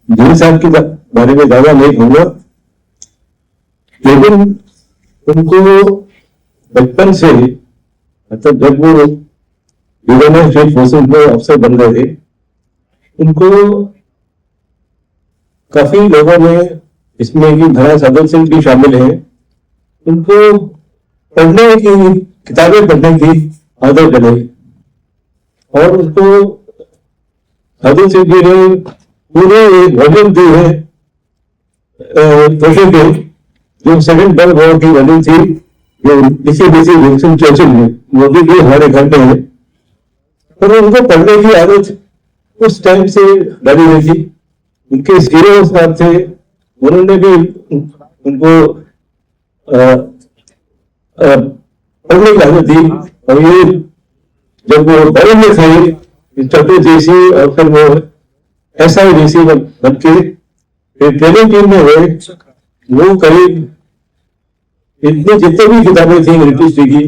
जिन साहब के बारे में ज्यादा नहीं कहूंगा, लेकिन उनको बचपन से, मतलब जब वो यूनियन स्टेट फोर्सेस में अफसर बन गए थे, उनको काफी लोगों ने, इसमें कि धरा साधन सिंह भी शामिल है, उनको पढ़ने की, किताबें पढ़ने की आदत बनाई। और उसको साधु सिंह जी ने पूरे एक वॉल्यूम दी है तोशे के, जो सेकंड वर्ल्ड वॉर की वॉल्यूम थी, जो डीसी विल्सन चर्चिल ने, वो भी हमारे घर में है। और उनको पढ़ने की आदत उस टाइम से डाली हुई थी। उनके हीरो साहब थे, उन्होंने भी उनको पढ़ने की आदत दी। और ये जब वो बड़े में थे, चतुर जैसी और फिर वो ऐसा ही जैसी बन के ट्रेनिंग टीम में हुए, वो करीब इतनी जितनी भी किताबें थी ब्रिटिश की,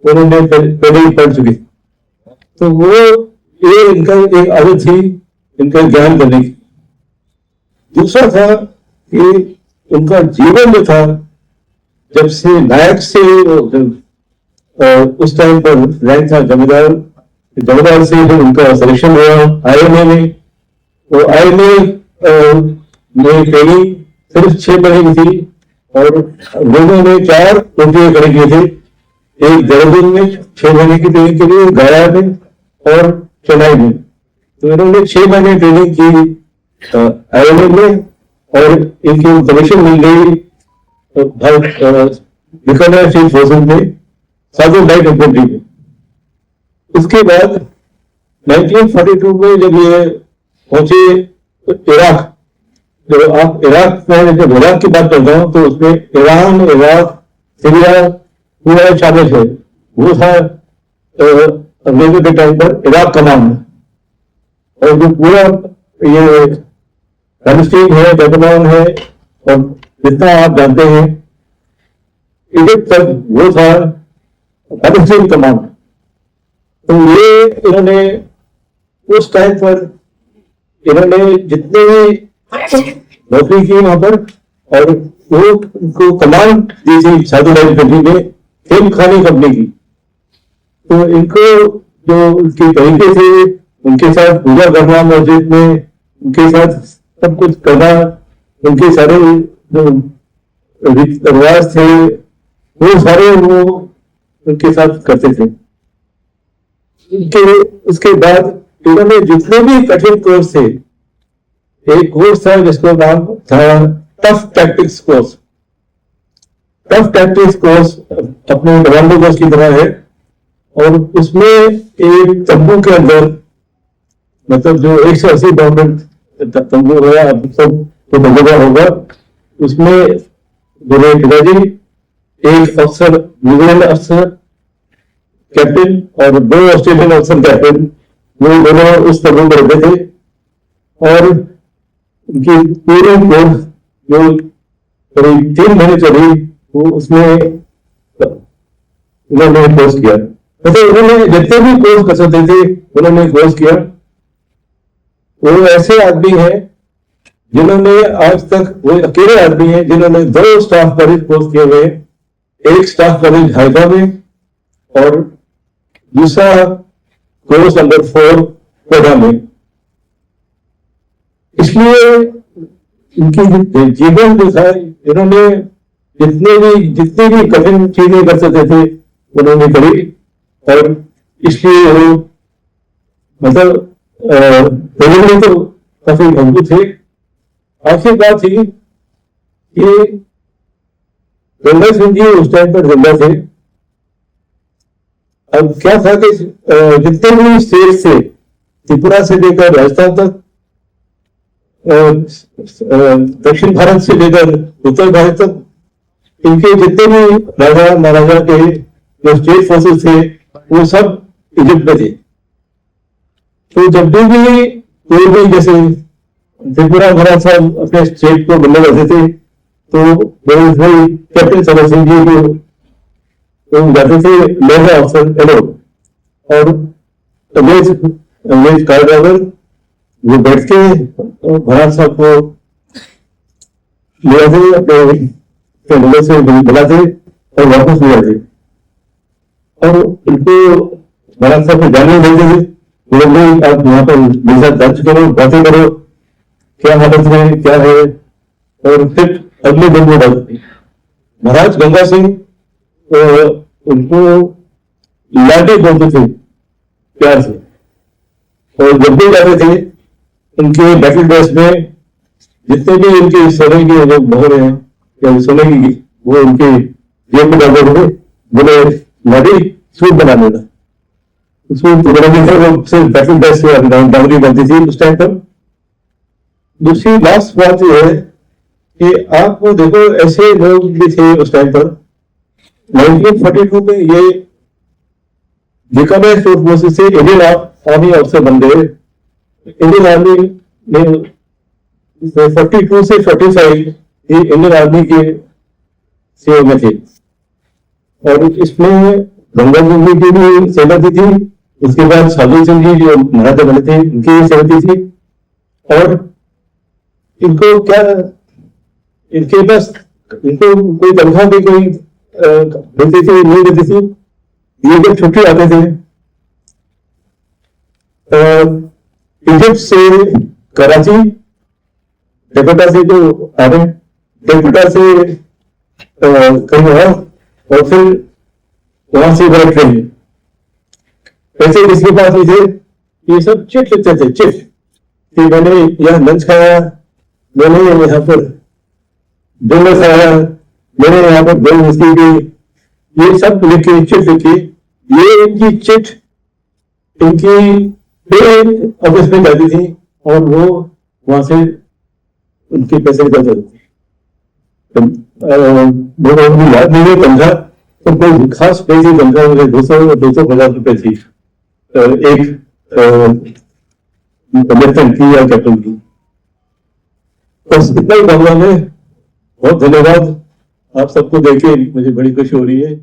उन्होंने पहले ही पढ़ चुकी। तो वो ये इनका एक आदत थी, इनका ज्ञान करने की। दूसरा था कि उनका जीवन जो था, जब से नायक से उस टाइम पर रैंक था जमींदार से उनका सिलेक्शन हुआ INA में। वो INA में ट्रेनिंग सिर्फ 6 महीने की थी, और लोगों ने 4 टोटियां खड़े किए थे। एक देहरादून में 6 महीने की ट्रेनिंग के लिए, गया में और चेन्नई में। तो इन्होंने 6 महीने ट्रेनिंग की INA में, और इनकी कमीशन मिल गई बीकानेर स्टेट फोर्सेस में, साउदर्न लाइट इन्फेंट्री में। उसके बाद 1942 में जब ये पहुंचे इराक, जब आप इराक में, जब इराक की बात करता हूं तो उसमें ईरान, इराक, सीरिया पूरा शामिल है। वो था अंग्रेजों के टाइम पर इराक कमान। और जो पूरा ये पैलेस्टीन है, लेबनान है, और जितना आप जानते हैं इजिप्ट तक, वो था पैलेस्टीन कमान। तो ये इन्होंने उस टाइम पर इन्होंने जितने भी नौकरी की वहां पर, और वो उनको कमांड दी थी साउदर्न लाइट इन्फेंट्री में, खेम खानी कंपनी की। तो इनको जो उनके तरीके थे, उनके साथ पूजा करना मस्जिद में, उनके साथ सब कुछ करना, उनके सारे जो रिवाज थे, वो सारे वो उनके साथ करते थे। उसके बाद इन्होंने जितने भी कठिन कोर्स थे, एक कोर्स था जिसका नाम था tough tactics course. Tough tactics course अपने कमांडो कोर्स की तरह है, और उसमें एक तंबू के अंदर, मतलब जो 180 बाउंडेड तंबू है, अब सब तो बंदोबस्त होगा, उसमें मेरे पिताजी, एक अफसर, न्यूजीलैंड अफसर कैप्टन, और 2 ऑस्ट्रेलियन अफसर कैप्टन, वो दोनों उस तंबू में रहते थे। और उनकी पूरी कोर्स जो करीब 3 महीने चली, वो उसमें उन्होंने कोर्स किया। मतलब उन्होंने जितने भी कोर्स कर सकते थे उन्होंने कोर्स किया। वो ऐसे आदमी हैं जिन्होंने आज तक, वो अकेले आदमी हैं जिन्होंने 2 स्टाफ कॉलेज कोर्स किए हुए, एक स्टाफ कॉलेज हैदराबाद में, और दूसरा कोर्स नंबर 4 कोटा में। इसलिए इनकी जीवन जो था, इन्होंने जितनी भी कठिन चीजें कर सकते थे उन्होंने करी। और इसलिए वो मतलब तो काफी मजबूत थे। आखिर बात थी कि गंगा सिंह जी उस टाइम पर जिंदा थे। अब क्या था कि जितने भी स्टेट से, त्रिपुरा से लेकर राजस्थान तक, दक्षिण भारत से लेकर उत्तर भारत तक, इनके जितने भी राजा महाराजा के जो स्टेट फोर्सेस थे, वो सब इजिप्ट में थे। तो जब भी कोई भी, जैसे त्रिपुरा महाराज साहब अपने स्टेट को मिलने जाते थे, तो कैप्टन सरदार सिंह जी को जाते थे लेगा अफसर हेलो, और अंग्रेज कार ड्राइवर, वो बैठ के महाराज साहब को ले आते अपने से बुलाते और वापस ले आते, और उनको महाराज साहब को जाने देते थे। बोले आप यहाँ पर मेरे साथ दर्ज करो, बातें करो, क्या हालत है, क्या है, और फिर अगले दिन वो डालते। महाराज गंगा सिंह उनको लाटे बोलते थे प्यार से, और जब भी जाते थे उनके बैटल ड्रेस में जितने भी उनके सोने के जो मोहर हैं या सोने की, वो उनके जेब में डालते थे। बोले लाडी सूट बना देना, सूट वो सिर्फ बैटल ड्रेस से डांगरी बनती थी उस टाइम पर। दूसरी लास्ट बात यह है कि आप वो देखो, ऐसे लोग भी थे उस टाइम पर। 1942 में ये बीकानेर फोर्स से इंडियन आर्मी ऑफिसर बन गए। इंडियन आर्मी में 42 से 45 ये इंडियन आर्मी के सेवा में थे, और इसमें गंगा सिंह जी की भी सहमति थी। उसके बाद साधु सिंह जी जो महाराजा बने थे उनकी सहमति थी। और इनको क्या, इनके पास इनको कोई तनख्वाह भी कोई देती थी नहीं देती थी। ये जब छुट्टी आते थे इजिप्ट से कराची, कलकत्ता से जो आ रहे, कलकत्ता से कहीं और फिर वहां से बड़ा ट्रेन। पैसे किसके पास नहीं थे, ये सब चिट लिखते थे, चिट कि मैंने यहाँ लंच खाया, मैंने यहाँ पर डिनर खाया, मैंने यहाँ पर दो मस्ती की, ये सब लिखी, चिट लिखी। ये इनकी चिट इनकी ऑफिस में जाती थी, और वो वहां से उनके पैसे निकल जाते थे। वो याद नहीं है तनख्वाह, तो कोई खास पैसे तनख्वाह मुझे 250 रुपए थी एक लेफ्टिनेंट की या कैप्टन की। बस इतना ही कहूंगा मैं। बहुत धन्यवाद, आप सबको देख के मुझे बड़ी खुशी हो रही है।